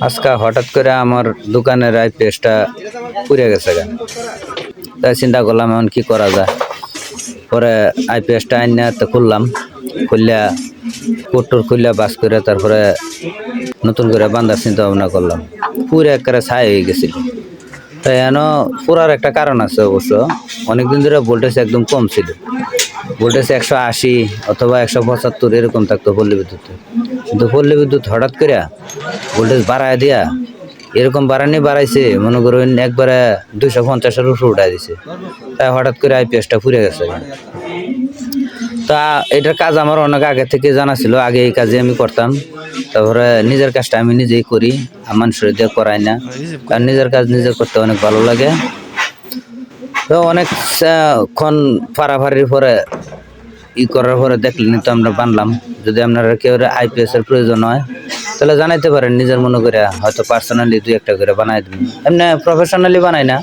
আজকে হঠাৎ করে আমার দোকানের আইপিএসটা পুড়ে গেছে গা। তাই চিন্তা করলাম এখন কি করা যায়। পরে আইপিএসটা আইনা তো খুললাম, খুললা কোটর খুললা বাস করে তারপরে নতুন করে বান্ধার চিন্তা ভাবনা করলাম। পুরে একেবারে ছাই হয়ে গেছিল। তাই এন পুরার একটা কারণ আছে অবশ্য। অনেকদিন ধরে ভোল্টেজ একদম কম ছিল, ভোল্টেজ 180 অথবা 175 এরকম থাকতো পল্লী বিদ্যুতে। কিন্তু পল্লী বিদ্যুৎ হঠাৎ করে ভোল্টেজ বাড়ায় দিয়া এরকম বাড়াইছে, মনে করুন একবারে 250-এর উপরে উঠাই দিছে। তাই হঠাৎ করে আইপিএসটা পুড়ে গেছে। তা এটার কাজ আমার অনেক আগে থেকে জানা ছিল, আগে এই কাজে আমি করতাম। তারপরে নিজের কাজটা আমি নিজেই করি, মানুষের দিয়ে করাই না, কারণ নিজের কাজ নিজে করতে অনেক ভালো লাগে। তো অনেকক্ষণ ফাড়াফাড়ির পরে করার পরে দেখলেন তো আমরা বানলাম। যদি আপনারা কেউ আইপিএস এর প্রয়োজন হয় তাহলে জানাইতে পারেন, নিজের মনে করে হয়তো পার্সোনালি 2-1টা করে বানাই দেবেন। এমনি প্রফেশনালি বানাই না,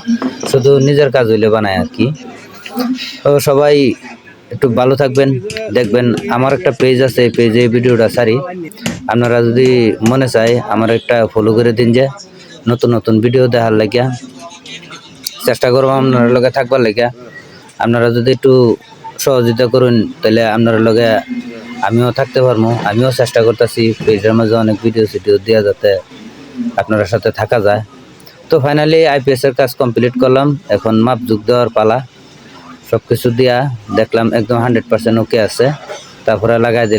শুধু নিজের কাজ হইলে বানাই আর কি। তো সবাই একটু ভালো থাকবেন। দেখবেন আমার একটা পেজ আছে, এই পেজে ভিডিওটা ছাড়ি। আপনারা যদি মনে চায় আমার একটা ফলো করে দিন, যে নতুন নতুন ভিডিও দেখার লাগিয়া চেষ্টা করবো আপনার লগে থাকবার লাগিয়া। আপনারা যদি একটু সহযোগিতা করুন তাহলে আপনার লগে আমিও থাকতে পারবো। আমিও চেষ্টা করতেছি পেজের মাঝে অনেক ভিডিও দেওয়া, যাতে আপনার সাথে থাকা যায়। তো ফাইনালি আইপিএস এর কাজ কমপ্লিট করলাম, এখন মাপ যুগ দেওয়ার পালা। সব কিছু দিয়া দেখলাম একদম 100% ওকে আছে, তারপরে লাগাই দিলাম।